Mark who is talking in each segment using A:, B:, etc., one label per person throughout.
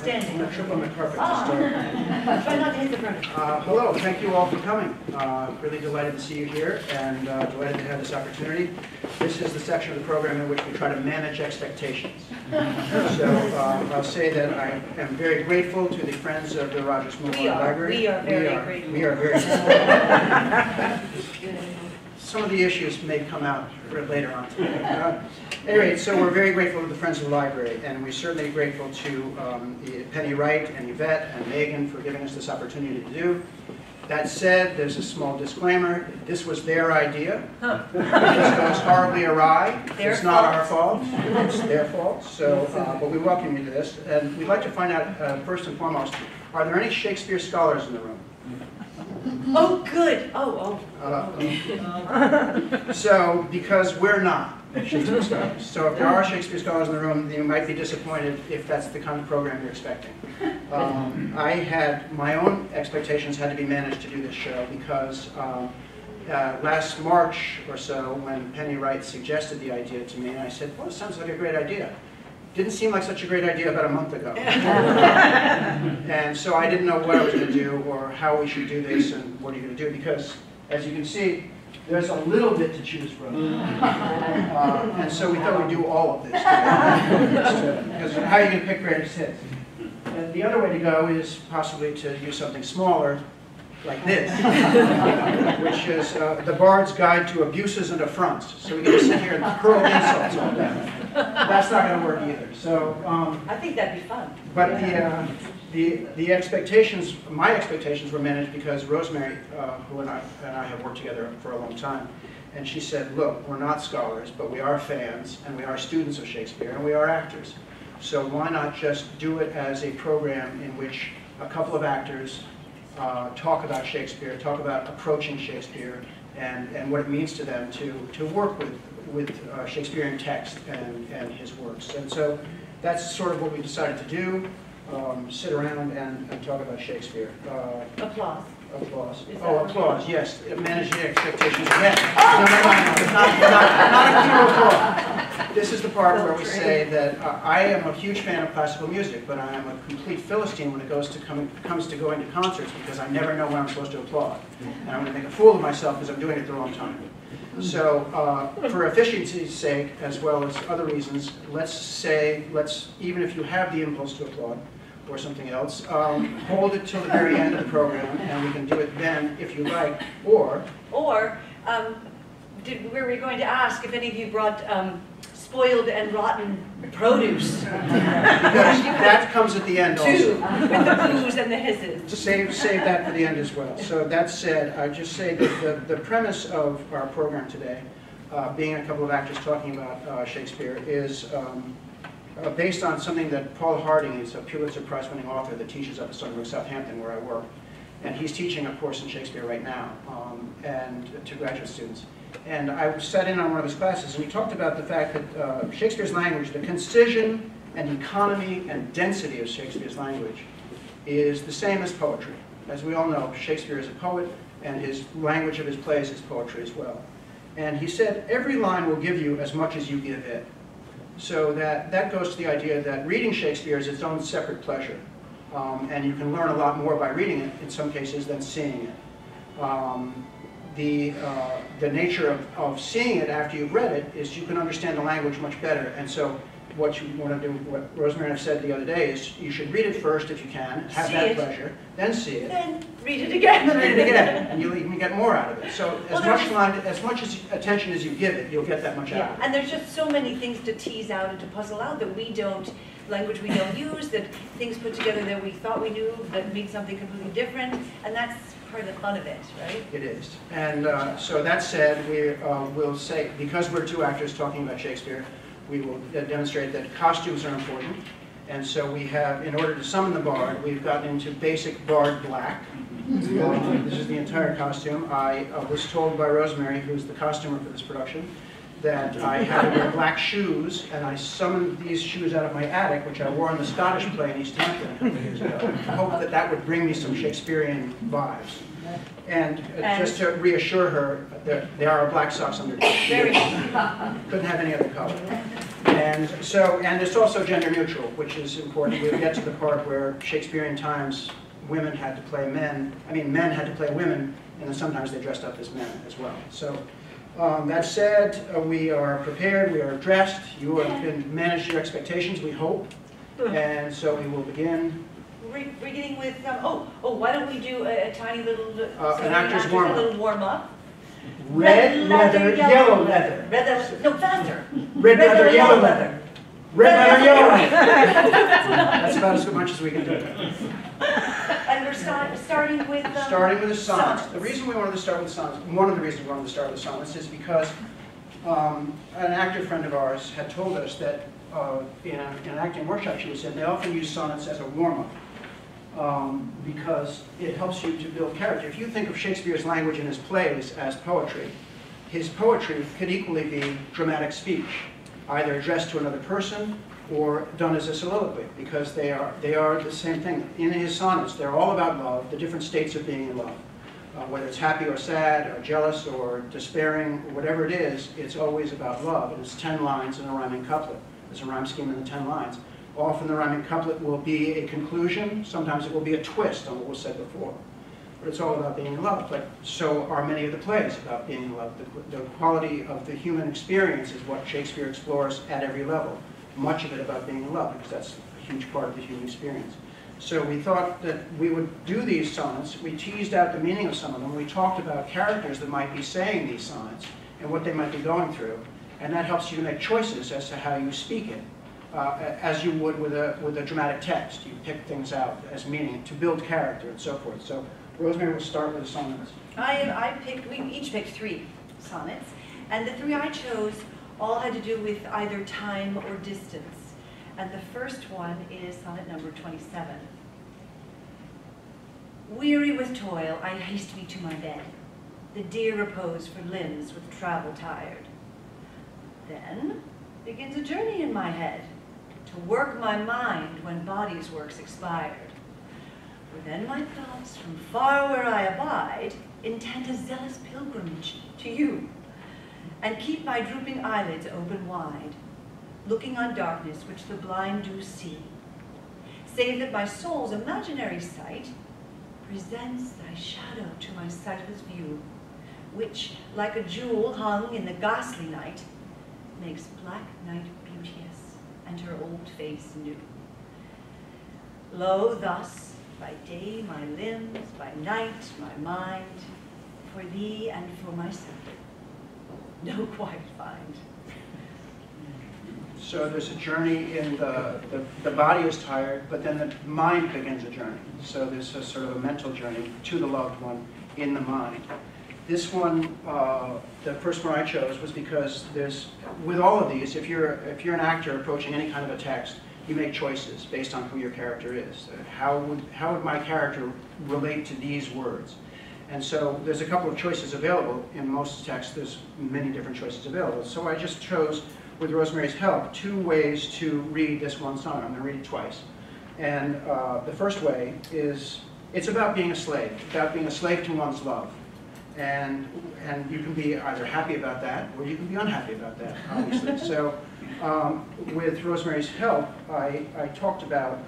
A: Standing.
B: I'm going to trip on the carpet to
A: Oh.
B: start.
A: Try not to hit the furniture.
B: Hello, thank you all for coming. Really delighted to see you here and delighted to have this opportunity. This is the section of the program in which we try to manage expectations. So I'll say that I am very grateful to the Friends of the Rogers Memorial Library.
A: We are very grateful.
B: We are very grateful. Some of the issues may come out later on today. Anyway, so we're very grateful to the Friends of the Library, and we're certainly grateful to Penny Wright and Yvette and Megan for giving us this opportunity to do. That said, there's a small disclaimer. This was their idea. It goes horribly awry. It's not our fault. It's their fault. So, but we welcome you to this. And we'd like to find out, first and foremost, are there any Shakespeare scholars in the room?
A: Oh, good.
B: So, because we're not Shakespeare scholars. So if there are Shakespeare scholars in the room, you might be disappointed if that's the kind of program you're expecting. I had my own expectations had to be managed to do this show because last March or so, when Penny Wright suggested the idea to me, and I said, well, it sounds like a great idea. Didn't seem like such a great idea about a month ago. And so I didn't know what I was going to do or how we should do this and what are you going to do, because as you can see, there's a little bit to choose from. And so we thought we'd do all of this together. Because how are you going to pick greatest hits? And the other way to go is possibly to use something smaller, like this, which is The Bard's Guide to Abuses and Affronts. So we can just sit here and hurl insults all day. That's not going to work either. So
A: I think that'd be fun.
B: But the expectations, my expectations were managed because Rosemary, who and I have worked together for a long time, and she said, look, we're not scholars, but we are fans, and we are students of Shakespeare, and we are actors. So why not just do it as a program in which a couple of actors talk about Shakespeare, talk about approaching Shakespeare, and what it means to them to work with Shakespearean text and his works. And so that's sort of what we decided to do, sit around and talk about Shakespeare.
A: Applause.
B: Applause. Oh, applause, yes. Manage the expectations again. No, not a cue applause. This is the part where we say that I am a huge fan of classical music, but I am a complete Philistine when it comes to going to concerts because I never know when I'm supposed to applaud. And I'm going to make a fool of myself because I'm doing it the wrong time. So for efficiency's sake, as well as other reasons, even if you have the impulse to applaud, or something else, hold it till the very end of the program, and we can do it then if you like, or
A: were we going to ask if any of you brought spoiled and rotten produce?
B: because that comes at the end also.
A: With the boos and the hisses.
B: Save that for the end as well. So that said, I just say that the premise of our program today, being a couple of actors talking about Shakespeare, is based on something that Paul Harding is a Pulitzer Prize-winning author that teaches up at Stony Southampton, where I work. And he's teaching a course in Shakespeare right now, and to graduate students. And I sat in on one of his classes, and he talked about the fact that Shakespeare's language, the concision and economy and density of Shakespeare's language is the same as poetry. As we all know, Shakespeare is a poet, and his language of his plays is poetry as well. And he said, every line will give you as much as you give it. So that goes to the idea that reading Shakespeare is its own separate pleasure. And you can learn a lot more by reading it, in some cases, than seeing it. The nature of seeing it after you've read it is you can understand the language much better. And so what you want to do, what Rosemary and I said the other day, is you should read it first if you can, have that pleasure, then see it.
A: Then read it again.
B: And then read it again, and you'll even get more out of it. So as much attention as you give it, you'll get that much out of it.
A: And there's just so many things to tease out and to puzzle out that language we don't use, that things put together that we thought we knew that mean something completely different, and that's part of the fun of it, right?
B: It is. And so that said, we will say, because we're two actors talking about Shakespeare, we will demonstrate that costumes are important. And so we have, in order to summon the bard, we've gotten into basic bard black. This is the entire costume. I was told by Rosemary, who's the costumer for this production, that I had to wear black shoes, and I summoned these shoes out of my attic, which I wore in the Scottish play in East Hampton a couple of years ago. I hoped that that would bring me some Shakespearean vibes. And just to reassure her, there are black socks underneath.
A: Very
B: Couldn't have any other color. And it's also gender neutral, which is important. We'll get to the part where Shakespearean times, women had to play men. Men had to play women, and then sometimes they dressed up as men as well. So that said, we are prepared, we are dressed, you have managed your expectations, we hope. And so we will begin.
A: We're beginning with, why don't we do a tiny little,
B: an actor's warm-up.
A: A little warm-up.
B: Red leather, yellow leather.
A: Red leather, no, faster.
B: Red leather, yellow leather. Red leather, yellow leather. That's about as much as we can do.
A: And we're starting with...
B: starting with the sonnets.
A: Sonnets.
B: The reason we wanted to start with sonnets, one of the reasons we wanted to start with sonnets is because an actor friend of ours had told us that in an acting workshop she was in, they often use sonnets as a warm-up. Because it helps you to build character. If you think of Shakespeare's language in his plays as poetry, his poetry could equally be dramatic speech, either addressed to another person or done as a soliloquy, because they are the same thing. In his sonnets, they're all about love, the different states of being in love. Whether it's happy or sad or jealous or despairing, or whatever it is, it's always about love. And it's 10 lines in a rhyming couplet. There's a rhyme scheme in the 10 lines. Often the rhyming couplet will be a conclusion. Sometimes it will be a twist on what was said before. But it's all about being in love. But so are many of the plays about being in love. The quality of the human experience is what Shakespeare explores at every level. Much of it about being in love, because that's a huge part of the human experience. So we thought that we would do these sonnets. We teased out the meaning of some of them. We talked about characters that might be saying these sonnets and what they might be going through. And that helps you to make choices as to how you speak it. As you would with a dramatic text. You pick things out as meaning to build character and so forth. So Rosemary will start with the sonnets.
A: We each picked 3 sonnets, and the 3 I chose all had to do with either time or distance. And the first one is sonnet number 27. Weary with toil, I haste me to my bed, the dear repose for limbs with travel tired. Then begins a journey in my head, to work my mind when body's work's expired. For then my thoughts from far where I abide intend a zealous pilgrimage to you, and keep my drooping eyelids open wide, looking on darkness which the blind do see, save that my soul's imaginary sight presents thy shadow to my sightless view, which, like a jewel hung in the ghastly night, makes black night beauteous, and her old face new. Lo, thus, by day my limbs, by night my mind, for thee and for myself, no quiet find.
B: So there's a journey in the body is tired, but then the mind begins a journey. So there's a sort of a mental journey to the loved one in the mind. This one, the first one I chose was because with all of these, if you're an actor approaching any kind of a text, you make choices based on who your character is. How would my character relate to these words? And so there's a couple of choices available. In most texts, there's many different choices available. So I just chose, with Rosemary's help, 2 ways to read this one sonnet. I'm going to read it twice. And the first way is, it's about being a slave to one's love. And you can be either happy about that, or you can be unhappy about that, obviously. So with Rosemary's help, I talked about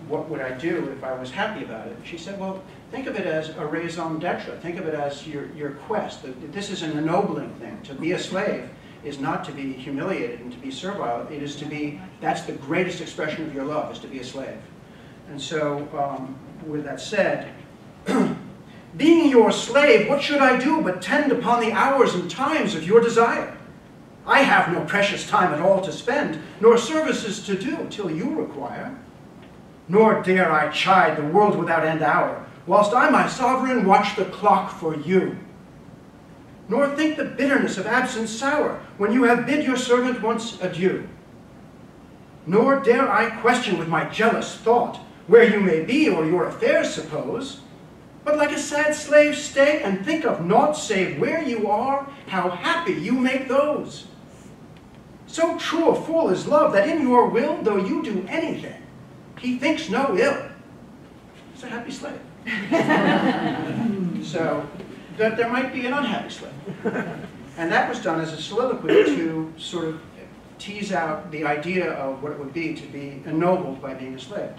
B: what would I do if I was happy about it. She said, well, think of it as a raison d'etre. Think of it as your quest. This is an ennobling thing. To be a slave is not to be humiliated and to be servile. It is to be, that's the greatest expression of your love, is to be a slave. And so with that said, being your slave, what should I do but tend upon the hours and times of your desire? I have no precious time at all to spend, nor services to do till you require. Nor dare I chide the world without end hour, whilst I, my sovereign, watch the clock for you. Nor think the bitterness of absence sour, when you have bid your servant once adieu. Nor dare I question with my jealous thought, where you may be or your affairs suppose, but like a sad slave stay and think of naught save where you are, how happy you make those. So true a fool is love, that in your will, though you do anything, he thinks no ill. He's a happy slave. So that there might be an unhappy slave. And that was done as a soliloquy to sort of tease out the idea of what it would be to be ennobled by being a slave.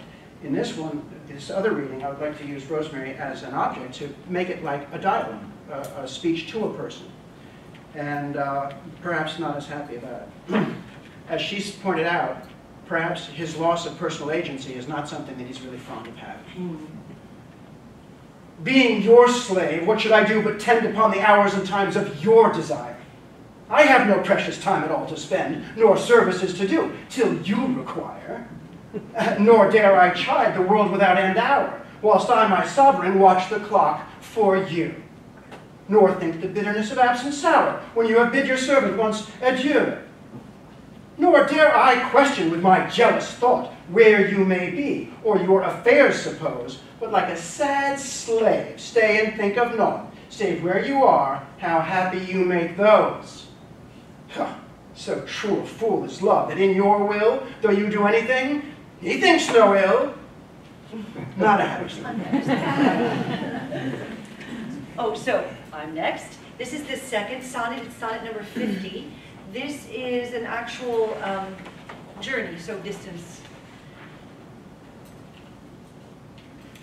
B: In this one, this other reading, I would like to use Rosemary as an object to make it like a dialogue, a speech to a person, and perhaps not as happy about it. As she's pointed out, perhaps his loss of personal agency is not something that he's really fond of having. Being your slave, what should I do but tend upon the hours and times of your desire? I have no precious time at all to spend, nor services to do, till you require. Nor dare I chide the world without end hour, whilst I, my sovereign, watch the clock for you. Nor think the bitterness of absence sour, when you have bid your servant once adieu. Nor dare I question with my jealous thought where you may be, or your affairs suppose, but like a sad slave stay and think of naught, save where you are, how happy you make those. So true a fool is love, that in your will, though you do anything, he thinks no ill. Not a happy slave.
A: Oh, so I'm next. This is the second sonnet. It's sonnet number 50. This is an actual journey, so distance.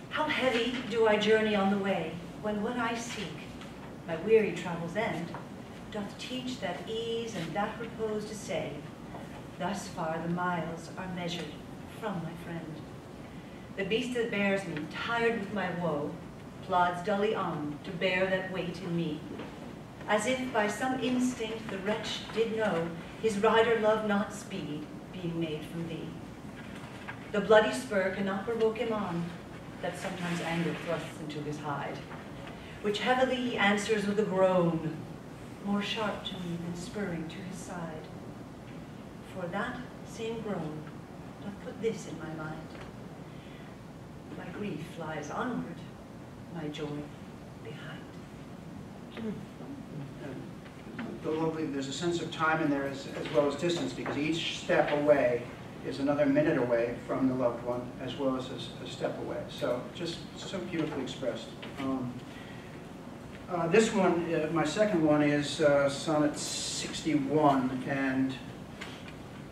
A: How heavy do I journey on the way, when what I seek, my weary travel's end, doth teach that ease and that repose to say, thus far the miles are measured from my friend. The beast that bears me, tired with my woe, plods dully on to bear that weight in me, as if by some instinct the wretch did know his rider loved not speed, being made from thee. The bloody spur cannot provoke him on, that sometimes anger thrusts into his hide, which heavily he answers with a groan, more sharp to me than spurring to his side. For that same groan doth put this in my mind: my grief flies onward, my joy behind.
B: There's a sense of time in there as well as distance, because each step away is another minute away from the loved one, as well as a step away. So just so beautifully expressed. This one, my second one, is Sonnet 61, and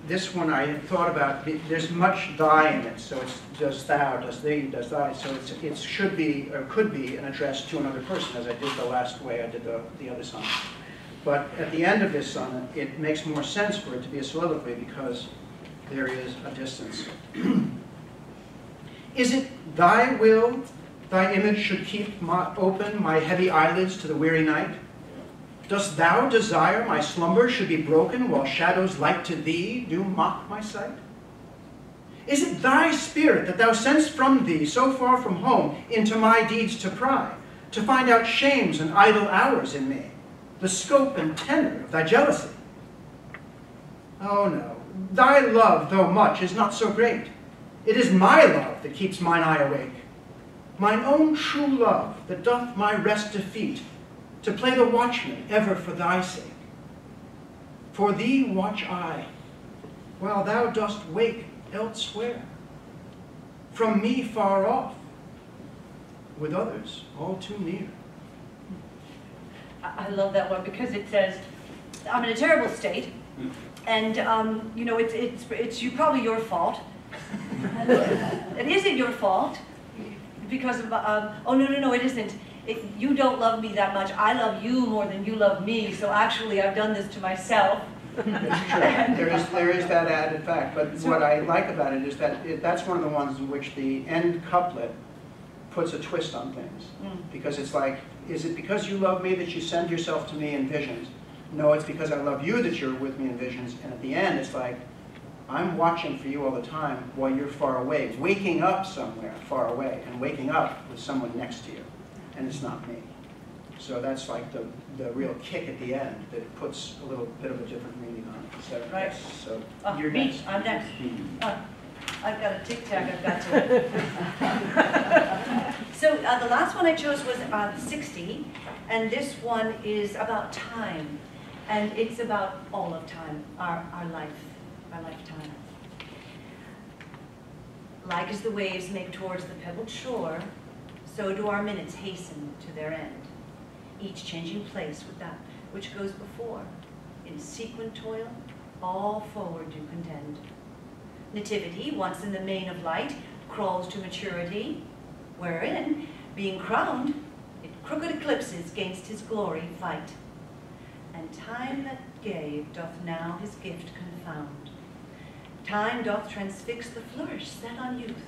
B: this one I had thought about. There's much thy in it, so it's does thou, does thee, does thy. So it should be, or could be, an address to another person, as I did the last way I did the other sonnet. But at the end of this sonnet, it makes more sense for it to be a soliloquy, because there is a distance. Is it thy will thy image should keep open my heavy eyelids to the weary night? Dost thou desire my slumber should be broken, while shadows like to thee do mock my sight? Is it thy spirit that thou send'st from thee so far from home into my deeds to pry, to find out shames and idle hours in me, the scope and tenor of thy jealousy? Oh no, thy love, though much, is not so great. It is my love that keeps mine eye awake, mine own true love that doth my rest defeat, to play the watchman ever for thy sake. For thee watch I, while thou dost wake elsewhere, from me far off, with others all too near.
A: I love that one, because it says, I'm in a terrible state, and you know, it's probably your fault. It isn't your fault, because of, oh no, it isn't. You don't love me that much. I love you more than you love me, so actually I've done this to myself.
B: It's true. There is that added fact, but what I like about it is that that's one of the ones in which the end couplet puts a twist on things. Because it's like, is it because you love me that you send yourself to me in visions? No, it's because I love you that you're with me in visions. And at the end, it's like, I'm watching for you all the time while you're far away, waking up somewhere far away, and waking up with someone next to you, and it's not me. So that's like the real kick at the end that puts a little bit of a different meaning on it. So,
A: right.
B: Yes, so
A: You're next. I'm next. I've got a tic-tac I've got to. So the last one I chose was 60, and this one is about time, and it's about all of time, our life, our lifetime. Like as the waves make towards the pebbled shore, so do our minutes hasten to their end, each changing place with that which goes before. In sequent toil, all forward do contend. Nativity, once in the main of light, crawls to maturity, wherein, being crowned, it crooked eclipses gainst his glory fight. And time that gave doth now his gift confound. Time doth transfix the flourish set on youth,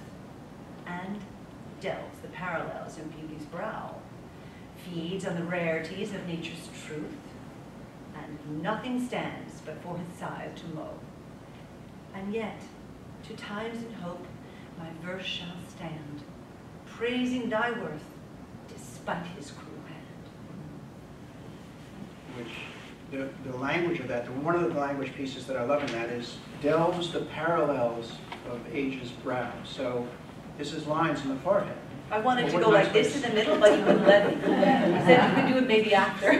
A: and delves the parallels in beauty's brow, feeds on the rarities of nature's truth, and nothing stands but for his scythe to mow. And yet, to times in hope, my verse shall stand, praising thy worth, despite his cruel hand.
B: Which, the language of that, one of the language pieces that I love in that is, delves the parallels of age's brow. So this is lines in the forehead.
A: I wanted to go like this in the middle, but you wouldn't let me. You said you could do it maybe after.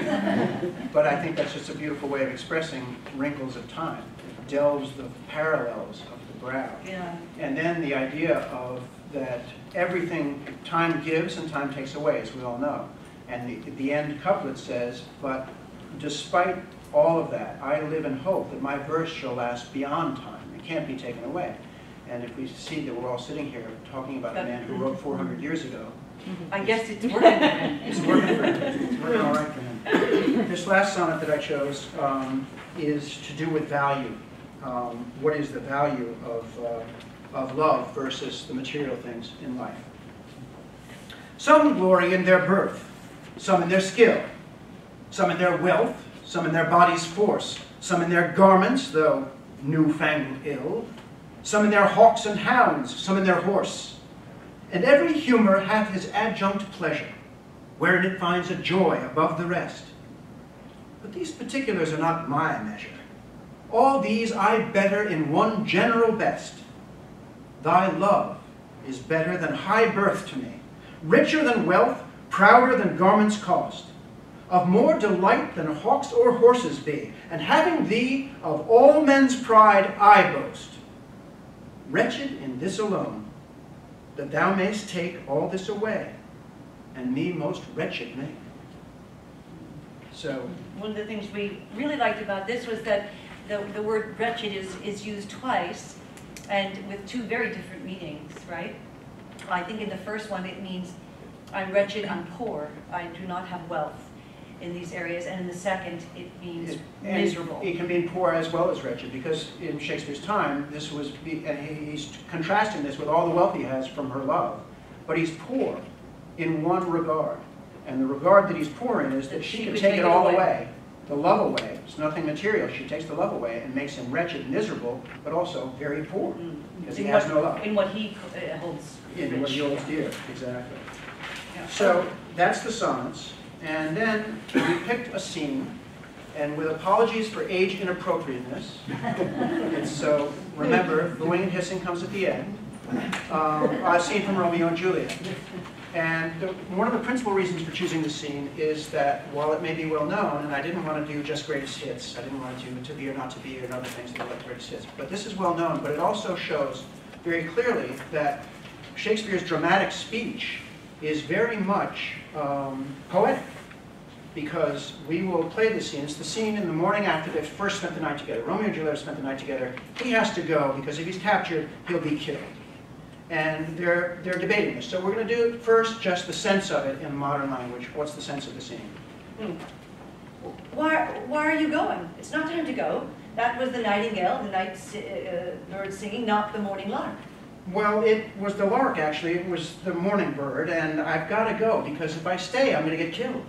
B: But I think that's just a beautiful way of expressing wrinkles of time. It delves the parallels of the brow.
A: Yeah.
B: And then the idea of that everything time gives and time takes away, as we all know. And the end couplet says, but despite all of that, I live in hope that my verse shall last beyond time. It can't be taken away. And if we see that we're all sitting here talking about a man who wrote 400 years ago,
A: I guess it's working.
B: it's working for him. It's working all right for him. This last sonnet that I chose is to do with value. What is the value of love versus the material things in life? Some glory in their birth, some in their skill, some in their wealth, some in their body's force, some in their garments, though newfangled ill, some in their hawks and hounds, some in their horse. And every humor hath his adjunct pleasure, wherein it finds a joy above the rest. But these particulars are not my measure. All these I better in one general best. Thy love is better than high birth to me, richer than wealth, prouder than garments cost, of more delight than hawks or horses be, and having thee of all men's pride I boast. Wretched in this alone, that thou mayst take all this away, and me most wretched make. So,
A: one of the things we really liked about this was that the word wretched is used twice, and with two very different meanings, right? I think in the first one it means I'm wretched, I'm poor, I do not have wealth in these areas, and in the second it means miserable.
B: It can mean poor as well as wretched, because in Shakespeare's time, this was, and he's contrasting this with all the wealth he has from her love, but he's poor in one regard, and the regard that he's poor in is that she can take it all away, the love away. It's nothing material. She takes the love away and makes him wretched, miserable, but also very poor, because he has no love.
A: In what he holds
B: In what he holds dear, exactly.
A: Yeah.
B: So that's the sonnets. And then we picked a scene, and with apologies for age inappropriateness, and so remember, booing and hissing comes at the end, a scene from Romeo and Juliet. And one of the principal reasons for choosing this scene is that while it may be well known, and I didn't want to do just greatest hits, I didn't want to do To Be or Not to Be and other things that are like greatest hits, but this is well known, but it also shows very clearly that Shakespeare's dramatic speech is very much poetic, because we will play this scene. It's the scene in the morning after they've first spent the night together. Romeo and Juliet have spent the night together. He has to go because if he's captured, he'll be killed. And they're debating this. So we're going to do first just the sense of it in modern language. What's the sense of the scene?
A: Why are you going? It's not time to go. That was the nightingale, the night bird singing, not the morning lark.
B: Well, it was the lark, actually. It was the morning bird, and I've got to go, because if I stay, I'm going to get killed.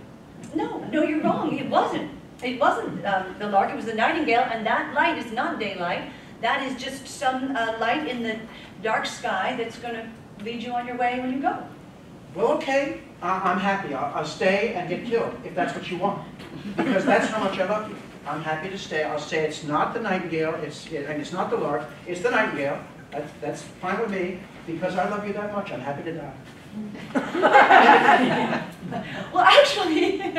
A: No, you're wrong. It wasn't. It wasn't the lark. It was the nightingale, and that light is not daylight. That is just some light in the dark sky that's going to lead you on your way when you go.
B: Well, okay. I'm happy. I'll stay and get killed, if that's what you want, because that's how much I love you. I'm happy to stay. I'll say it's not the nightingale, and it's not the lark, it's the nightingale. That's fine with me, because I love you that much. I'm happy to die.
A: Well, actually, it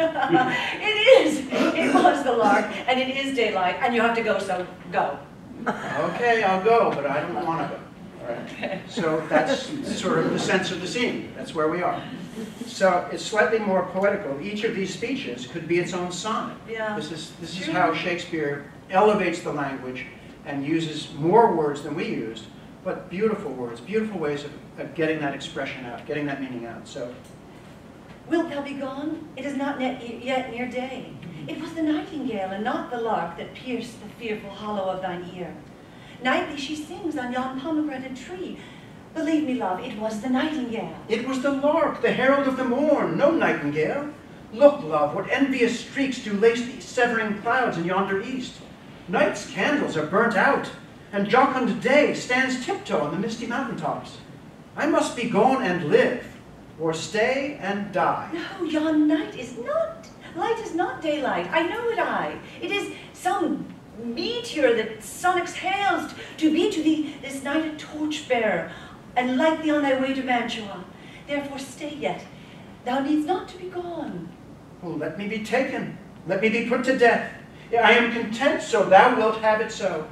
A: was the lark, and it is daylight, and you have to go, so go.
B: Okay, I'll go, but I don't want to go. All right? So that's sort of the sense of the scene. That's where we are. So it's slightly more poetical. Each of these speeches could be its own sonnet.
A: Yeah.
B: This is how Shakespeare elevates the language and uses more words than we used, but beautiful words, beautiful ways of getting that expression out, getting that meaning out. So,
A: wilt thou be gone? It is not yet near day. It was the nightingale and not the lark that pierced the fearful hollow of thine ear. Nightly she sings on yon pomegranate tree. Believe me, love, it was the nightingale.
B: it was the lark, the herald of the morn, no nightingale. Look, love, what envious streaks do lace the severing clouds in yonder east. Night's candles are burnt out, and jocund day stands tiptoe on the misty mountain tops. I must be gone and live, or stay and die.
A: No, yon night is not, light is not daylight. I know it. It is some meteor that sun exhales to be to thee this night a torch-bearer, and light thee on thy way to Mantua. Therefore stay yet. Thou needst not to be gone.
B: Oh, let me be taken. Let me be put to death. I am content, so thou wilt have it so.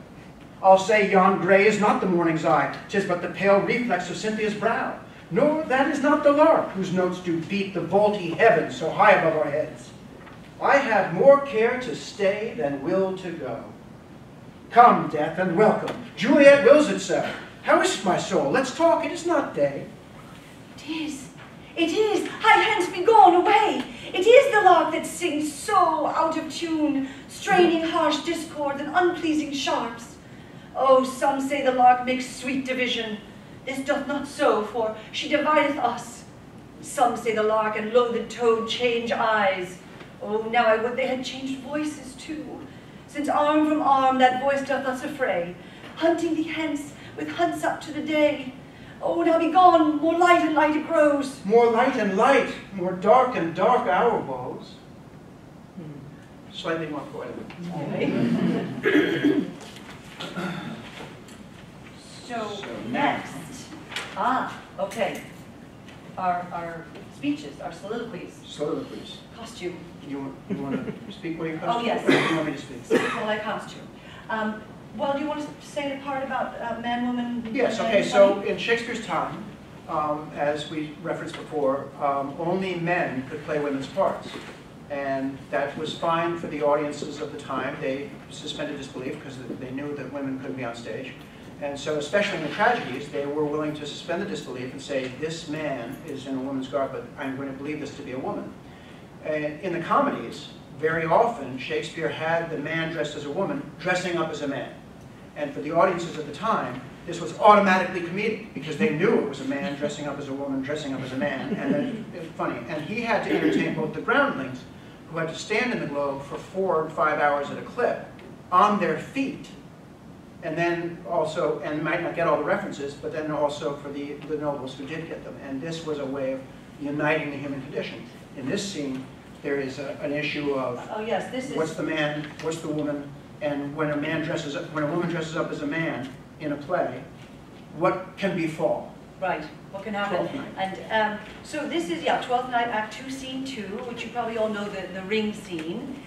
B: I'll say yon grey is not the morning's eye, 'tis but the pale reflex of Cynthia's brow. Nor that is not the lark, whose notes do beat the vaulty heavens so high above our heads. I have more care to stay than will to go. Come, death, and welcome. Juliet wills it so. How is it, my soul? Let's talk. It is not day.
A: It is. Hie hence, be gone away. It is the lark that sings so out of tune, straining harsh discords and unpleasing sharps. Oh, some say the lark makes sweet division. This doth not so, for she divideth us. Some say the lark and loathed toad change eyes. Oh, now I would they had changed voices too, since arm from arm that voice doth us affray, hunting thee hence with hunts up to the day. Oh, now be gone, more light and light it grows.
B: More light and light, more dark and dark our woes. Slightly more poetic.
A: So next, okay, our speeches, our soliloquies.
B: Soliloquies.
A: Costume.
B: You want to speak while you're
A: Oh,
B: costume?
A: yes.
B: Or do you want me to speak?
A: Well, I costume. Well, do you want to say the part about man, woman?
B: Yes,
A: man,
B: okay,
A: bunny?
B: so in Shakespeare's time, as we referenced before, only men could play women's parts. And that was fine for the audiences of the time. They suspended disbelief because they knew that women couldn't be on stage. And so, especially in the tragedies, they were willing to suspend the disbelief and say, this man is in a woman's garb, but I'm going to believe this to be a woman. And in the comedies, very often, Shakespeare had the man dressed as a woman dressing up as a man. And for the audiences at the time, this was automatically comedic because they knew it was a man dressing up as a woman, dressing up as a man, and then it was funny. And he had to entertain both the groundlings, who had to stand in the globe for 4 or 5 hours at a clip, on their feet, and then also, and might not get all the references, but then also for the nobles who did get them. And this was a way of uniting the human condition. In this scene, there is an issue of what's the man, what's the woman, and when a woman dresses up as a man in a play, what can befall?
A: Right, what can happen? And so this is, Twelfth Night, Act 2, Scene 2, which you probably all know, the ring scene.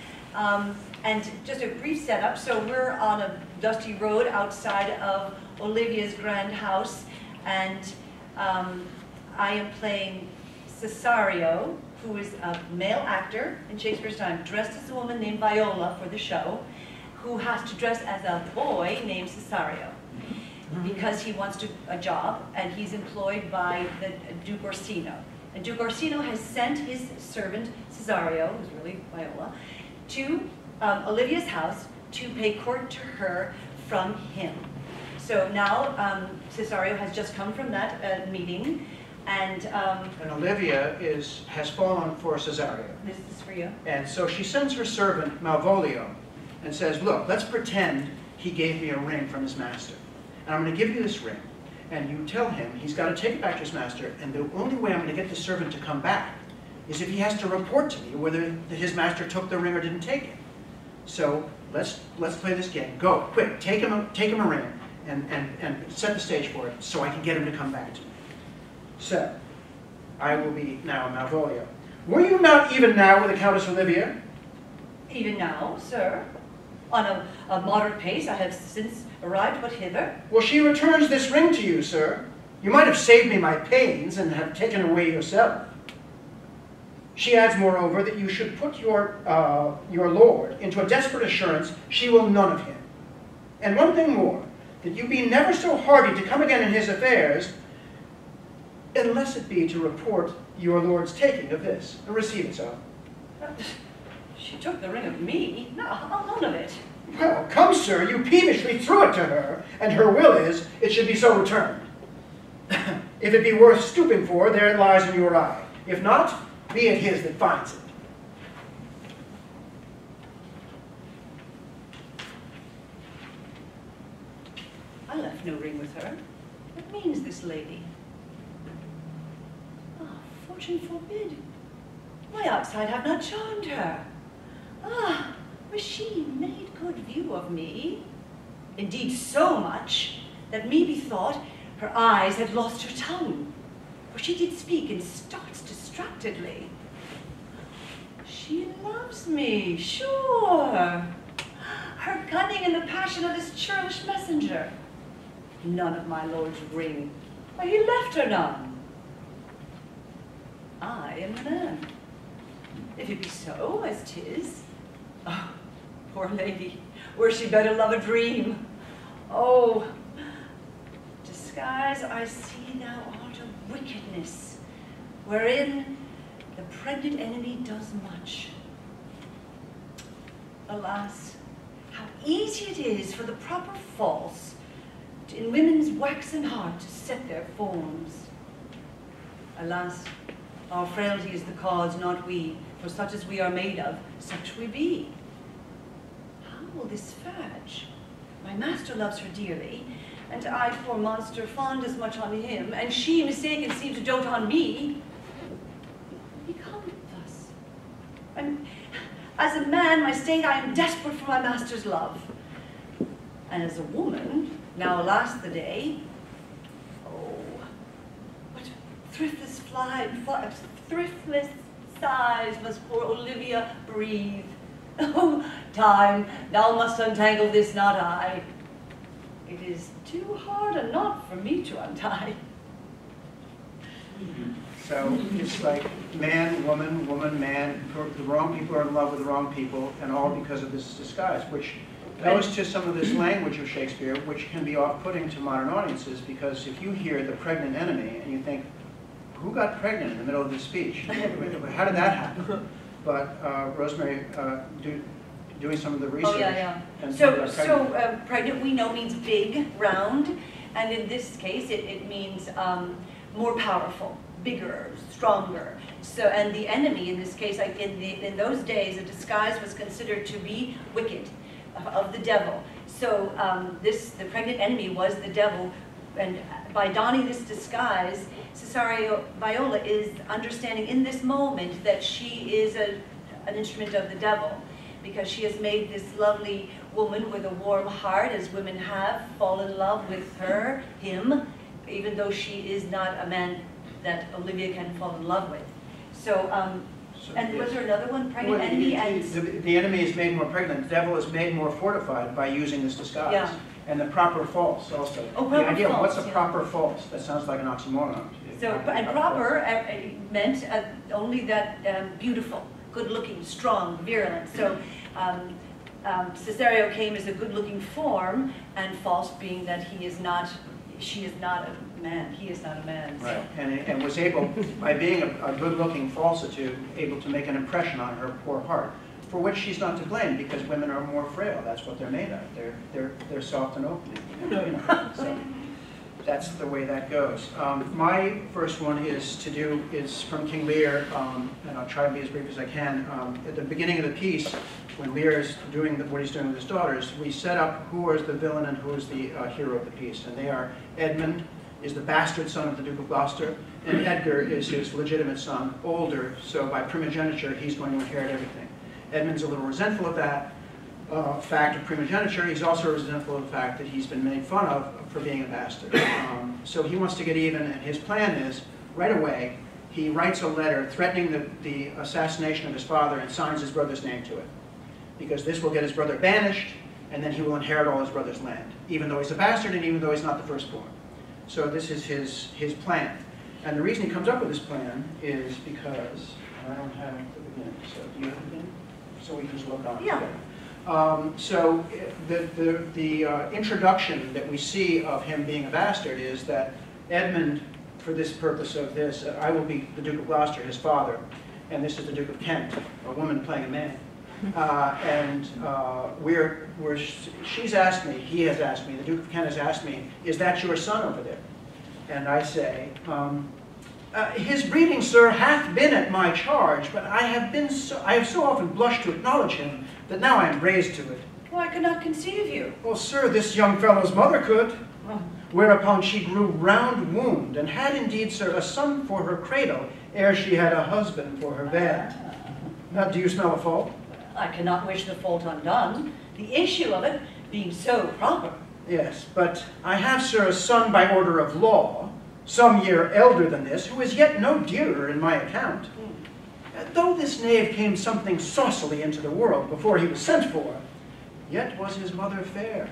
A: And just a brief setup, so we're on a dusty road outside of Olivia's grand house, and I am playing Cesario, who is a male actor in Shakespeare's time, dressed as a woman named Viola for the show, who has to dress as a boy named Cesario, because he wants a job, and he's employed by the Duke Orsino. And Duke Orsino has sent his servant, Cesario, who's really Viola, to Olivia's house to pay court to her from him. So now Cesario has just come from that meeting, and
B: Olivia has fallen for Cesario.
A: This is for you.
B: And so she sends her servant Malvolio and says, look, let's pretend he gave me a ring from his master. And I'm going to give you this ring, and you tell him he's got to take it back to his master, and the only way I'm going to get the servant to come back is if he has to report to me whether his master took the ring or didn't take it. So let's play this game. Go, quick, take him a ring and set the stage for it so I can get him to come back to me. So, I will be now Malvolio. Were you not even now with the Countess Olivia?
A: Even now, sir. On a moderate pace, I have since arrived but hither.
B: Well, she returns this ring to you, sir. You might have saved me my pains and have taken away yourself. She adds, moreover, that you should put your lord into a desperate assurance she will none of him. And one thing more, that you be never so hardy to come again in his affairs, unless it be to report your lord's taking of this. And receive it, sir.
A: She took the ring of me? No, none of it.
B: Well, come, sir, you peevishly threw it to her, and her will is it should be so returned. If it be worth stooping for, there it lies in your eye. If not, be it his that finds it.
A: I left no ring with her. What means this lady? Ah, fortune forbid. My outside have not charmed her. Ah, was she made good view of me? Indeed, so much, that me bethought her eyes had lost her tongue, for she did speak and starts distractedly. She loves me, sure. Her cunning in the passion of this churlish messenger. None of my lord's ring. Why, he left her none. I am the man. If it be so, as 'tis. Oh, poor lady, were she better love a dream? Oh, disguise, I see thou art a wickedness, wherein the pregnant enemy does much. Alas, how easy it is for the proper false in women's waxen heart to set their forms. Alas, our frailty is the cause, not we, for such as we are made of, such we be. How will this fadge? My master loves her dearly, and I, poor monster, fond as much on him, and she, mistaken, seemed to dote on me. Become thus. As a man, my state, I am desperate for my master's love. And as a woman, now alas the day, oh, what thriftless thriftless sighs must poor Olivia breathe. Oh, time, thou must untangle this, not I. It is too hard a knot for me to untie.
B: So it's like man, woman, woman, man. The wrong people are in love with the wrong people, and all because of this disguise, which goes to some of this language of Shakespeare, which can be off-putting to modern audiences, because if you hear the pregnant enemy and you think, who got pregnant in the middle of this speech? How did that happen? But Rosemary, doing some of the research.
A: Oh, yeah.
B: And
A: So pregnant, we know, means big, round, and in this case, it means more powerful, bigger, stronger. So, and the enemy, in this case, like in those days, a disguise was considered to be wicked, of the devil. So the pregnant enemy was the devil, and by donning this disguise, Cesario Viola is understanding in this moment that she is an instrument of the devil, because she has made this lovely woman with a warm heart, as women have, fall in love with him, even though she is not a man that Olivia can fall in love with. So, and was there another one? Pregnant enemy and...
B: The enemy is made more pregnant. The devil is made more fortified by using this disguise.
A: Yeah.
B: And the proper false also.
A: Oh,
B: the idea,
A: false,
B: what's a proper false? That sounds like an oxymoron.
A: So, and proper meant only that beautiful, good-looking, strong, virulent. So Cesario came as a good-looking form, and false being that she is not a man, he is not a man.
B: Right, and was able, by being a good-looking falsitude, able to make an impression on her poor heart, for which she's not to blame, because women are more frail. That's what they're made of. They're soft and opening. So that's the way that goes. My first one is from King Lear, and I'll try to be as brief as I can. At the beginning of the piece, when Lear is doing what he's doing with his daughters, we set up who is the villain and who is the hero of the piece, and they are Edmund is the bastard son of the Duke of Gloucester, and Edgar is his legitimate son, older, so by primogeniture he's going to inherit everything. Edmund's a little resentful of that fact of primogeniture. He's also resentful of the fact that he's been made fun of for being a bastard. So he wants to get even, and his plan is, right away, he writes a letter threatening the assassination of his father and signs his brother's name to it. because this will get his brother banished, and then he will inherit all his brother's land, even though he's a bastard and even though he's not the firstborn. So this is his plan. And the reason he comes up with this plan is because, I don't have the beginning, so do you have the beginning? So we can just look on it.
A: Yeah.
B: So the introduction that we see of him being a bastard is that Edmund, for this purpose of this, I will be the Duke of Gloucester, his father, and this is the Duke of Kent, a woman playing a man. She's asked me, he has asked me, the Duke of Kent has asked me, is that your son over there? And I say, his breeding, sir, hath been at my charge, but I have so often blushed to acknowledge him that now I am raised to it.
A: Well, I could not conceive you.
B: Well, sir, this young fellow's mother could.
A: Oh.
B: Whereupon she grew round-wombed, and had indeed, sir, a son for her cradle, ere she had a husband for her bed. Now, do you smell a fault?
A: I cannot wish the fault undone, the issue of it being so proper.
B: Yes, but I have, sir, a son by order of law, some year elder than this, who is yet no dearer in my account. Though this knave came something saucily into the world before he was sent for, yet was his mother fair.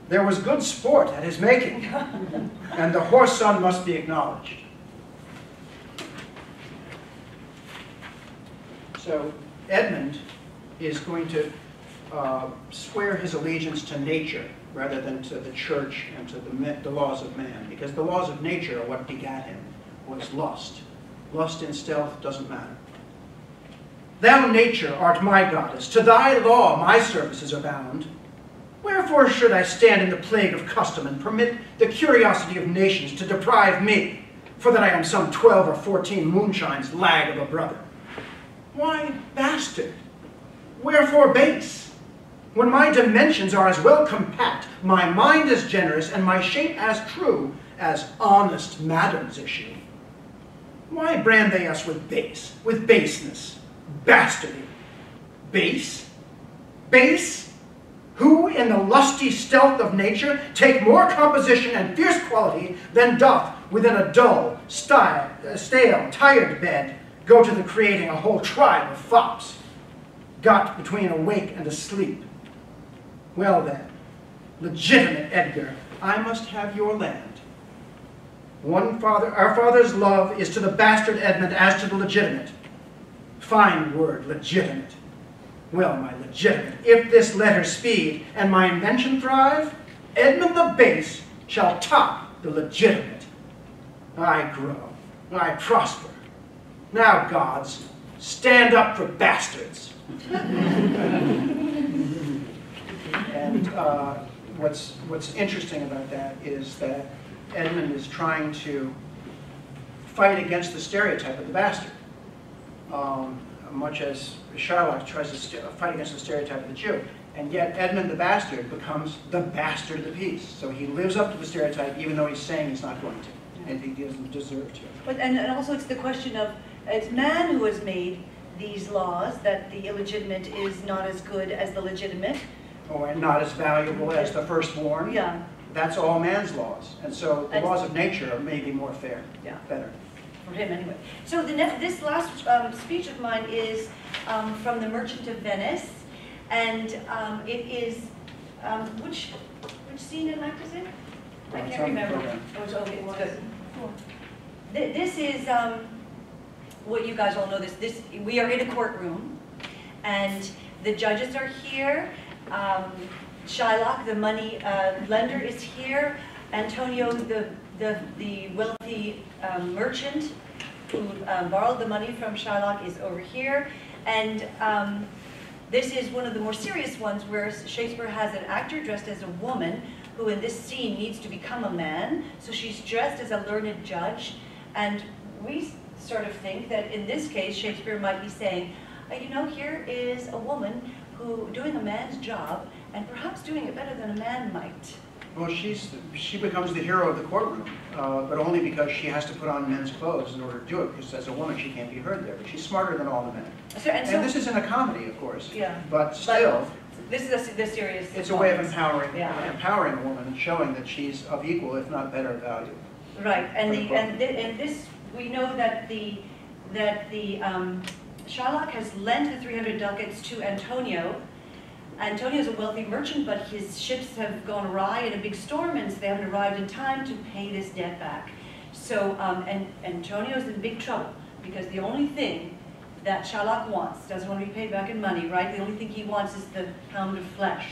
B: There was good sport at his making, and the horse son must be acknowledged. So Edmund is going to swear his allegiance to nature rather than to the church and to the laws of man, because the laws of nature are what begat him, was lust. Lust in stealth doesn't matter. Thou, nature, art my goddess. To thy law my services are bound. Wherefore should I stand in the plague of custom and permit the curiosity of nations to deprive me, for that I am some 12 or 14 moonshines lag of a brother? Why, bastard? Wherefore base? When my dimensions are as well compact, my mind as generous, and my shape as true as honest madam's issue. Why brand they us with base, with baseness, bastardy? Base? Base? Who in the lusty stealth of nature take more composition and fierce quality than doth within a dull, stale, tired bed go to the creating a whole tribe of fops, got between awake and asleep. Well then, legitimate Edgar, I must have your land. Our father's love is to the bastard Edmund as to the legitimate. Fine word, legitimate. Well, my legitimate, if this letter speed and my invention thrive, Edmund the base shall top the legitimate. I grow, I prosper. Now, gods, stand up for bastards. And what's interesting about that is that Edmund is trying to fight against the stereotype of the bastard, much as Shylock tries to fight against the stereotype of the Jew. And yet Edmund the bastard becomes the bastard of the piece. So he lives up to the stereotype even though he's saying he's not going to, and he doesn't deserve to.
A: But, and also it's the question of, it's man who has made these laws that the illegitimate is not as good as the legitimate.
B: Oh, and not as valuable as the firstborn.
A: Yeah.
B: That's all man's laws. And so the laws of nature are maybe more fair, better.
A: For him anyway. So this last speech of mine is from The Merchant of Venice, and it is, which scene and act is it? I can't remember. Oh, it's okay, it's good. This is, what you guys all know, we are in a courtroom, and the judges are here. Shylock, the money lender, is here. Antonio, the wealthy merchant who borrowed the money from Shylock, is over here. And this is one of the more serious ones where Shakespeare has an actor dressed as a woman who in this scene needs to become a man. So she's dressed as a learned judge. And we sort of think that in this case, Shakespeare might be saying, you know, here is a woman who doing a man's job and perhaps doing it better than a man might.
B: Well, she becomes the hero of the courtroom, but only because she has to put on men's clothes in order to do it, because as a woman she can't be heard there. But she's smarter than all the men. And this isn't a comedy, of course.
A: Yeah.
B: But still,
A: this is the serious.
B: It's a way of empowering a woman and showing that she's of equal, if not better, value.
A: Right, and this we know that Shylock has lent the 300 ducats to Antonio Antonio's a wealthy merchant, but his ships have gone awry in a big storm, and so they haven't arrived in time to pay this debt back. So, and Antonio's in big trouble, because the only thing that Shylock wants, doesn't want to be paid back in money, right? The only thing he wants is the pound of flesh.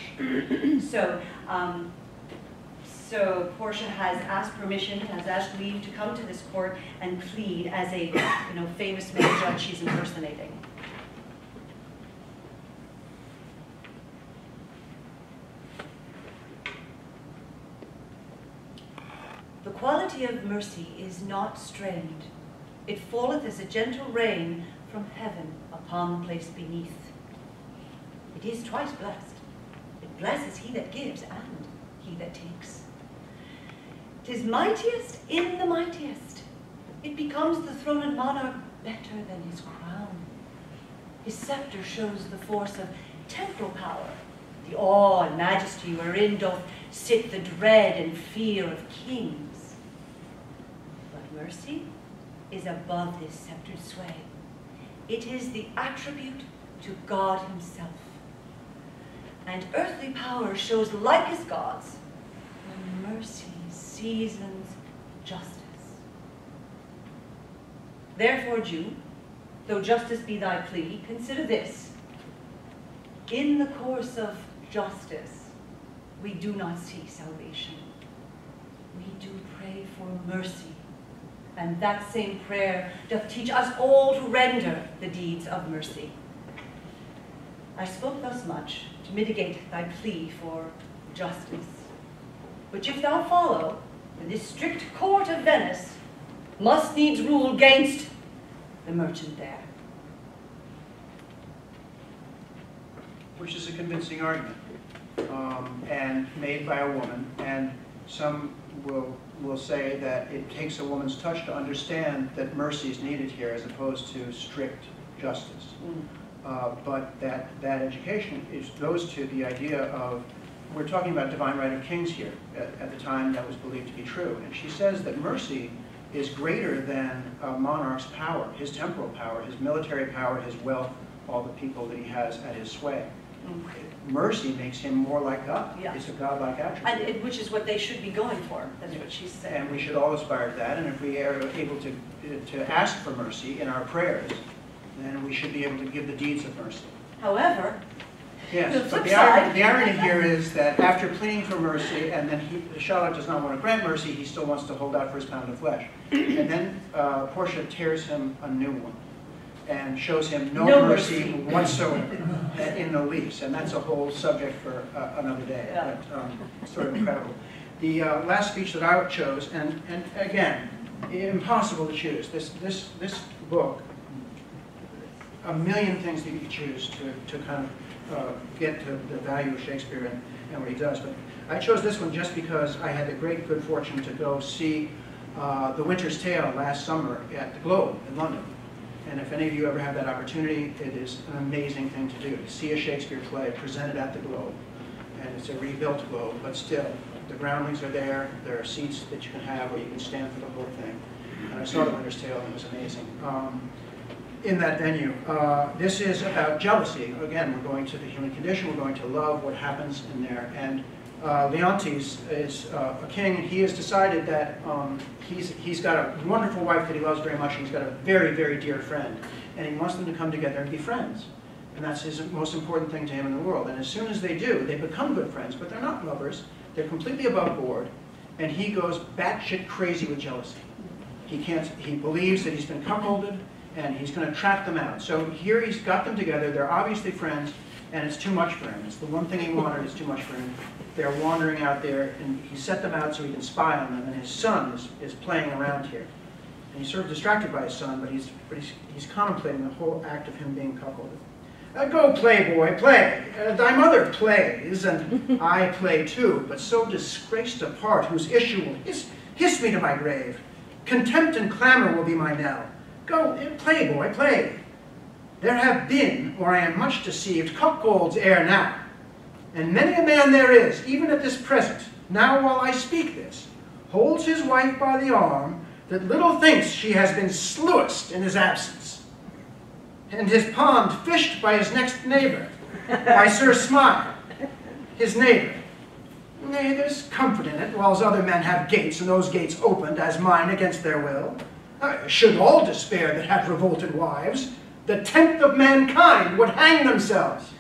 A: So Portia has asked permission, has asked leave to come to this court and plead as a famous male judge she's impersonating. The quality of mercy is not strained. It falleth as a gentle rain from heaven upon the place beneath. It is twice blessed. It blesses he that gives and he that takes. 'Tis mightiest in the mightiest. It becomes the throned monarch better than his crown. His scepter shows the force of temporal power, the awe and majesty wherein doth sit the dread and fear of kings. But mercy is above this sceptre's sway. It is the attribute to God himself. And earthly power shows like as God's when mercy seasons justice. Therefore, Jew, though justice be thy plea, consider this. In the course of justice, we do not seek salvation. We do pray for mercy. And that same prayer doth teach us all to render the deeds of mercy. I spoke thus much to mitigate thy plea for justice, which if thou follow, then this strict court of Venice must needs rule against the merchant there.
B: Which is a convincing argument, and made by a woman, and some will say that it takes a woman's touch to understand that mercy is needed here as opposed to strict justice. But that education goes to the idea of, we're talking about divine right of kings here. At the time that was believed to be true. And she says that mercy is greater than a monarch's power, his temporal power, his military power, his wealth, all the people that he has at his sway. Mercy makes him more like God. Yeah. It's a godlike attribute.
A: And which is what they should be going for. That's what she's saying.
B: And we should all aspire to that. And if we are able to ask for mercy in our prayers, then we should be able to give the deeds of mercy.
A: However,
B: yes, but the irony here is that after pleading for mercy, and then Shylock does not want to grant mercy, he still wants to hold out for his pound of flesh. And then Portia tears him a new one and shows him no mercy whatsoever in the least. And that's a whole subject for another day. Yeah. But sort of incredible. The last speech that I chose, and again, impossible to choose. This book, a million things that you could choose to kind of get to the value of Shakespeare and what he does. But I chose this one just because I had the great good fortune to go see The Winter's Tale last summer at the Globe in London. And if any of you ever have that opportunity, it is an amazing thing to do, to see a Shakespeare play presented at the Globe. And it's a rebuilt Globe, but still, the groundlings are there. There are seats that you can have where you can stand for the whole thing. And I saw The Winter's Tale, and it was amazing. In that venue. This is about jealousy. Again, we're going to the human condition, we're going to love, what happens in there. And Leontes is a king, and he has decided that he's got a wonderful wife that he loves very much, and he's got a very, very dear friend. And he wants them to come together and be friends. And that's his most important thing to him in the world. And as soon as they do, they become good friends, but they're not lovers. They're completely above board. And he goes batshit crazy with jealousy. He believes that he's been cuckolded, and he's going to trap them out. So here he's got them together. They're obviously friends, and it's too much for him. It's the one thing he wanted. It's too much for him. They're wandering out there, and he set them out so he can spy on them. And his son is playing around here, and he's sort of distracted by his son, but he's contemplating the whole act of him being cuckolded. Go play, boy, play. Thy mother plays, and I play too. But so disgraced a part, whose issue will hiss me to my grave. Contempt and clamor will be my knell. Go, play, boy, play. There have been, or I am much deceived, cuckolds ere now. And many a man there is, even at this present, now while I speak this, holds his wife by the arm, that little thinks she has been slewest in his absence. And his pond fished by his next neighbor, by Sir Smile, his neighbor. Nay, there's comfort in it, whiles other men have gates, and those gates opened, as mine, against their will. Should all despair that have revolted wives, the tenth of mankind would hang themselves.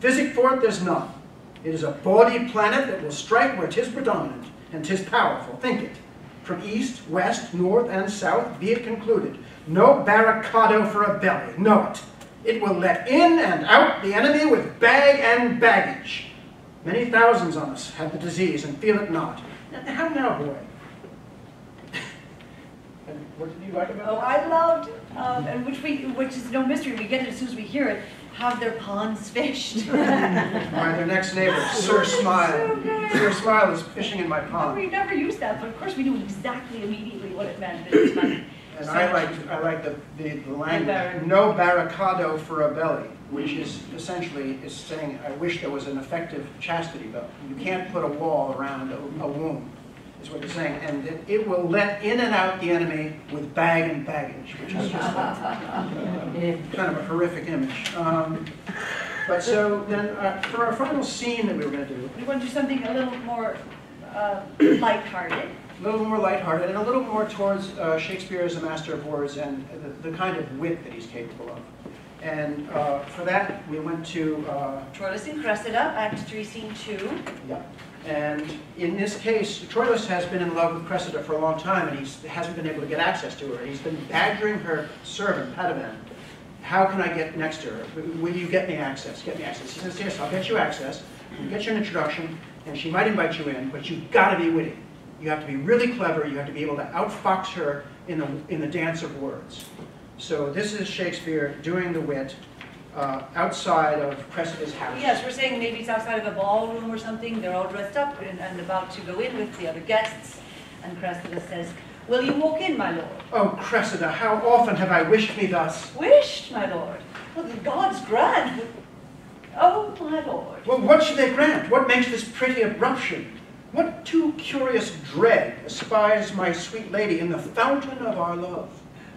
B: Physic for it there's none. It is a bawdy planet that will strike where 'tis predominant, and 'tis powerful, think it. From east, west, north, and south, be it concluded, no barricado for a belly, know it. It will let in and out the enemy with bag and baggage. Many thousands on us have the disease and feel it not. How now, boy? And what did you like about it?
A: Oh, I loved, and which is no mystery, we get it as soon as we hear it, have their ponds fished.
B: My their next neighbor, Sir Smile. Sir Smile is fishing in my pond.
A: We never used that, but of course we knew exactly immediately what it meant. It was fun.
B: And I like the language, no barricado for a belly, which is essentially is saying, I wish there was an effective chastity belt. You can't put a wall around a womb, is what you're saying. And it will let in and out the enemy with bag and baggage, which is just kind of a horrific image. But so then, for our final scene that we were going to do,
A: we want to do something a little more lighthearted.
B: A little more lighthearted and a little more towards Shakespeare as a master of words and the kind of wit that he's capable of. And for that, we went to...
A: Troilus and Cressida, Act 3, Scene 2.
B: Yeah. And in this case, Troilus has been in love with Cressida for a long time, and he hasn't been able to get access to her. He's been badgering her servant, Padovan. How can I get next to her? Will you get me access? Get me access. He says, yes, I'll get you access. I'll get you an introduction, and she might invite you in, but you've got to be witty. You have to be really clever. You have to be able to outfox her in the dance of words. So this is Shakespeare doing the wit outside of Cressida's house.
A: Yes, we're saying maybe it's outside of a ballroom or something. They're all dressed up and about to go in with the other guests. And Cressida says, will you walk in, my lord?
B: Oh, Cressida, how often have I wished me thus?
A: Wished, my lord? Well, the gods grant. Oh, my lord.
B: Well, what should they grant? What makes this pretty abruption? What too curious dread espies my sweet lady in the fountain of our love?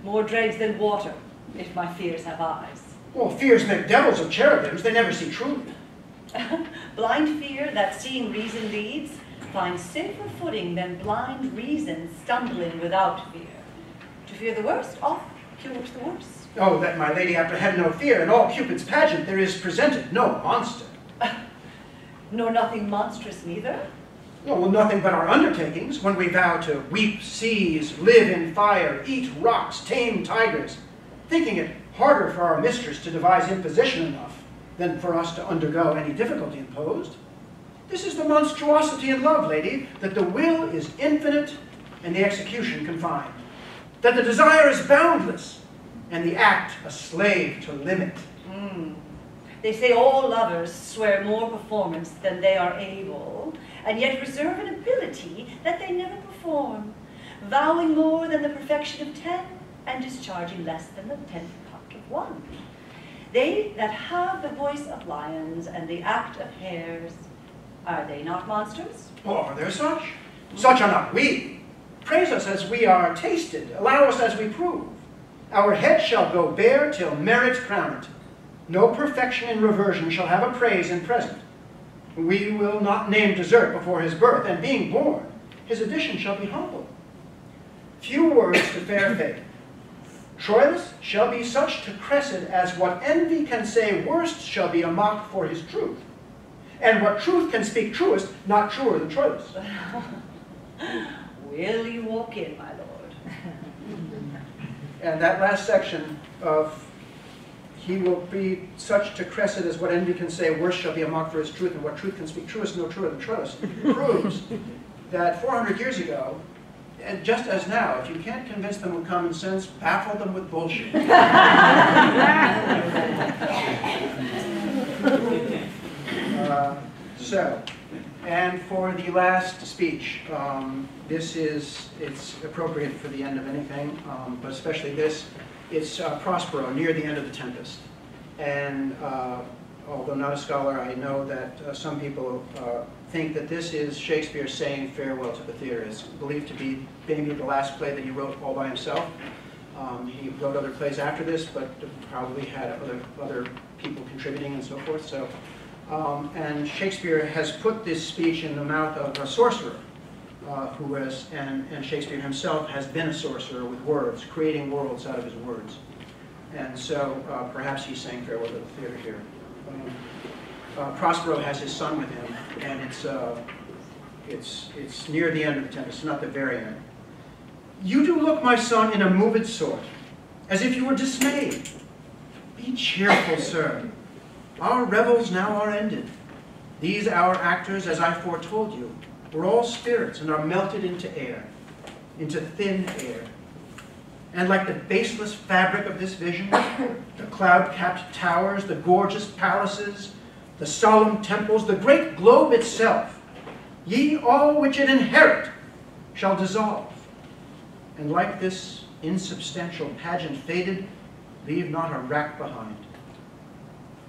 A: More dregs than water, if my fears have eyes.
B: Well, fears make devils of cherubims, they never see truth.
A: Blind fear that seeing reason leads finds safer footing than blind reason stumbling without fear. To fear the worst oft cures the worst.
B: Oh, that my lady apprehend no fear, in all Cupid's pageant there is presented no monster.
A: Nor nothing monstrous neither?
B: Well, nothing but our undertakings, when we vow to weep seas, live in fire, eat rocks, tame tigers, thinking it harder for our mistress to devise imposition enough than for us to undergo any difficulty imposed. This is the monstruosity in love, lady, that the will is infinite and the execution confined, that the desire is boundless and the act a slave to limit.
A: They say all lovers swear more performance than they are able, and yet reserve an ability that they never perform, vowing more than the perfection of 10, and discharging less than the 10th part of 1. They that have the voice of lions and the act of hares, are they not monsters?
B: Oh, are there such? Such are not we. Praise us as we are tasted, allow us as we prove. Our head shall go bare till merit crown it. No perfection in reversion shall have a praise in present. We will not name desert before his birth, and being born, his addition shall be humble. Few words to fair fate. Troilus shall be such to Cressida as what envy can say worst shall be a mock for his truth, and what truth can speak truest, not truer than Troilus.
A: Will you walk in, my lord?
B: And that last section of he will be such to Cressida as what envy can say worst shall be a mock for his truth, and what truth can speak truest, no truer than Troilus, proves that 400 years ago, and just as now, if you can't convince them with common sense, baffle them with bullshit. And for the last speech, it's appropriate for the end of anything, but especially this. It's Prospero, near the end of the Tempest. And although not a scholar, I know that some people think that this is Shakespeare saying farewell to the theater. It's believed to be maybe the last play that he wrote all by himself. He wrote other plays after this, but probably had other people contributing and so forth. So And Shakespeare has put this speech in the mouth of a sorcerer, and Shakespeare himself has been a sorcerer with words, creating worlds out of his words. And so perhaps he's saying farewell to the theater here. Prospero has his son with him, and it's near the end of the tempest, not the very end. You do look, my son, in a moved sort, as if you were dismayed. Be cheerful, sir. Our revels now are ended. These our actors, as I foretold you, were all spirits and are melted into air, into thin air. And like the baseless fabric of this vision, the cloud-capped towers, the gorgeous palaces, the solemn temples, the great globe itself, ye all which it inherit shall dissolve. And like this insubstantial pageant faded, leave not a rack behind.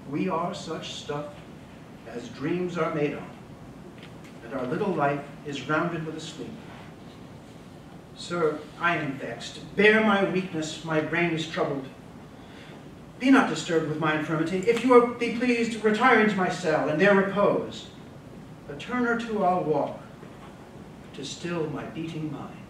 B: We are such stuff as dreams are made of, and our little life is rounded with a sleep. Sir, I am vexed. Bear my weakness, my brain is troubled. Be not disturbed with my infirmity. If you be pleased, retire into my cell, and there repose. A turn or two I'll walk, to still my beating mind.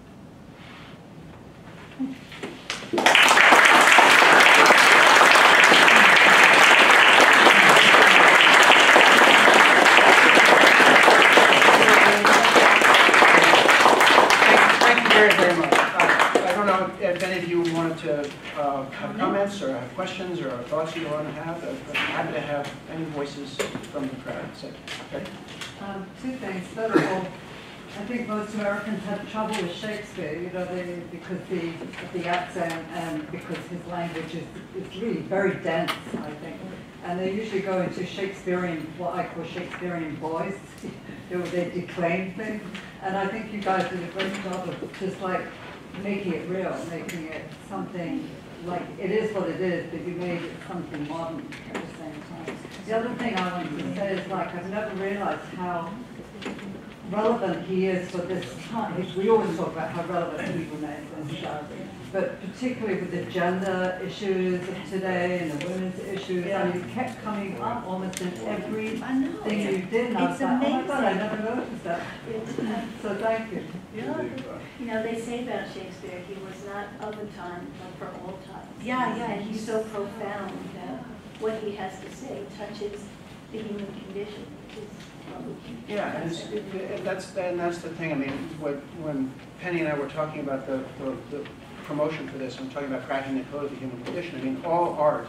B: Very much. I don't know if any of you wanted to have comments or have questions or thoughts you want to have. I'm happy to have any voices from the crowd. So, okay.
C: Two things. First of all, I think most Americans have trouble with Shakespeare, you know, because of the accent and because his language is really very dense, I think. And they usually go into Shakespearean, what I call Shakespearean voice, they declaim things. And I think you guys did a great job of just like making it real, making it something like it is what it is, but you made it something modern at the same time. The other thing I wanted to say is like I've never realized how relevant he is for this time. We always talk about how relevant people is and stuff, but particularly with the gender issues of today and the women's issues, I mean, it kept coming up almost in every thing you did. And I was like, oh my God, I never noticed that. So thank you.
D: Yeah. You know, they say about Shakespeare, he was not of a time, but for all times.
A: Yeah, yeah.
D: And he's so profound that what he has to say touches the human condition, which is
B: yeah, and that's the thing. I mean, when Penny and I were talking about the promotion for this, I'm talking about cracking the code of the human condition. I mean, all art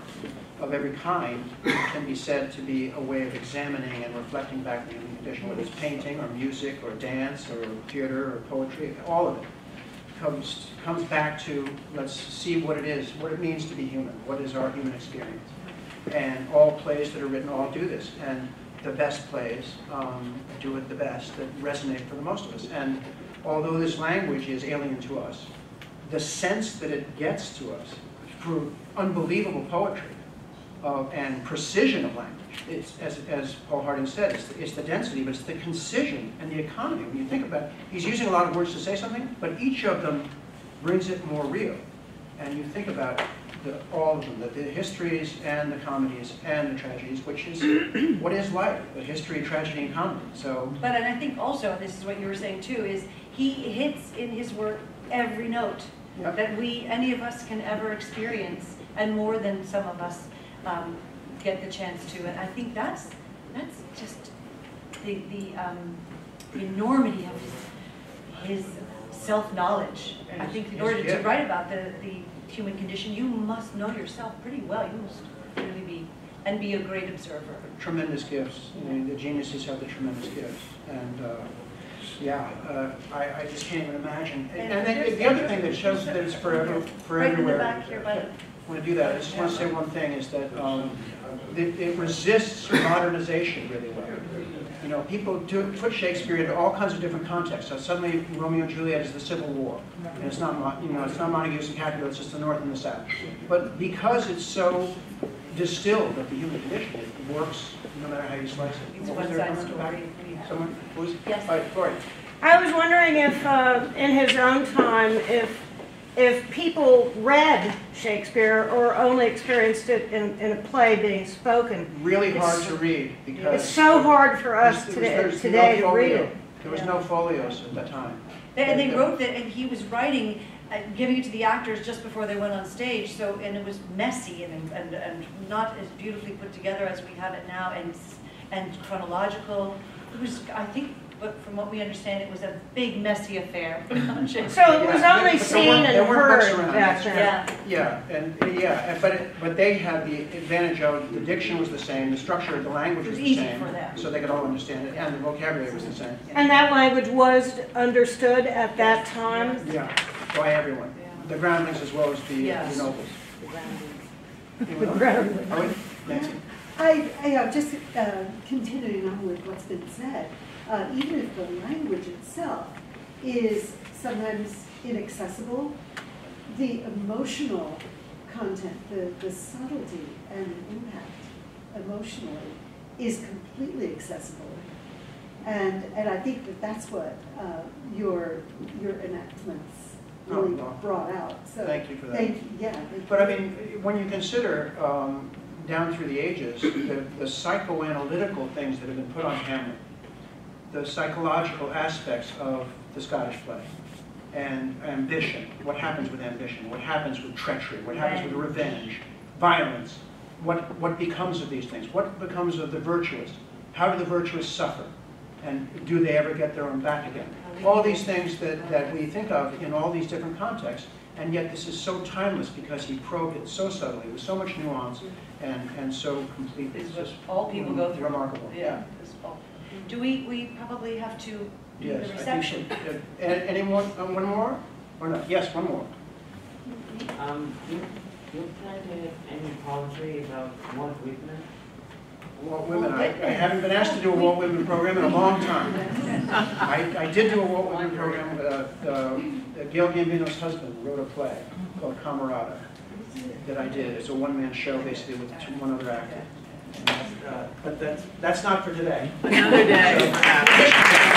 B: of every kind can be said to be a way of examining and reflecting back the human condition, whether it's painting or music or dance or theater or poetry. All of it comes back to, let's see what it is, what it means to be human, what is our human experience. And all plays that are written all do this. And the best plays do it the best, that resonate for the most of us. And although this language is alien to us, the sense that it gets to us through unbelievable poetry and precision of language, it's, as Paul Harding said, it's the density, but it's the concision and the economy. When you think about it, he's using a lot of words to say something, but each of them brings it more real. And you think about all of them, the histories and the comedies and the tragedies, which is what is life, the history, tragedy, and comedy. So,
A: and I think also, this is what you were saying too, is he hits in his work every note that any of us can ever experience, and more than some of us get the chance to. And I think that's just the enormity of his self-knowledge. I think in order to write about the human condition, you must know yourself pretty well. You must really be a great observer.
B: Tremendous gifts. I mean, the geniuses have the tremendous gifts. And I just can't even imagine. And then the other thing that shows that it's for
A: right
B: everywhere.
A: In the back here,
B: I want to do that. I just want to say one thing, is that it resists modernization really well. You know, people put Shakespeare into all kinds of different contexts. So suddenly Romeo and Juliet is the Civil War, and it's not, it's not Montagues and Capulet, it's just the North and the South. But because it's so distilled of the human condition, it works no matter how you slice it.
A: It's one-side story.
B: Someone? Who's?
A: Yes.
B: All right, Gloria.
E: I was wondering if, in his own time, if if people read Shakespeare or only experienced it in a play being spoken.
B: Really hard to read because
E: It's so hard for us
B: there's
E: today
B: no
E: to read
B: folio.
E: it.
B: There was no folios at that time.
A: And they wrote that, and he was writing, giving it to the actors just before they went on stage. So, and it was messy and not as beautifully put together as we have it now, and chronological. It was, I think, but from what we understand, it was a big messy affair.
E: So it was only
B: but
E: seen
B: there
E: and
B: weren't books
E: heard
B: around
E: back
B: then.
E: then.
B: But they had the advantage of the diction was the same, the structure of the language was the
A: easy
B: same,
A: for them.
B: so they could all understand it, and the vocabulary was the same.
E: And that language was understood at that time?
B: Yeah, by everyone. The groundlings as well as the
A: Yes.
B: nobles.
E: The groundlings.
B: Are we? Nancy?
F: Just continuing on with what's been said, even if the language itself is sometimes inaccessible, the emotional content, the subtlety and the impact emotionally is completely accessible. And I think that that's what your enactments really brought out. So
B: Thank you for that.
F: Thank you.
B: But I mean, when you consider down through the ages, the psychoanalytical things that have been put on Hamlet, the psychological aspects of the Scottish play, and ambition, what happens with ambition, what happens with treachery, what happens with revenge, violence, what becomes of these things, what becomes of the virtuous, how do the virtuous suffer, and do they ever get their own back again? All these things that we think of in all these different contexts, and yet this is so timeless because he probed it so subtly, with so much nuance, and so complete.
A: It's what all people go through.
B: Remarkable.
A: Yeah. Do we probably have to do
B: Yes,
A: the
B: I
A: reception?
B: think so. Anyone, one more? Or not? Yes, one more.
G: Do you plan to have any poetry about Walt Whitman?
B: Walt Whitman. I haven't been asked to do a Walt Whitman program in a long time. I did do a Walt Whitman program. Gail Gambino's husband wrote a play called Camerata that I did. It's a one-man show basically with one other actor. But that's not for today.
G: Another day, perhaps.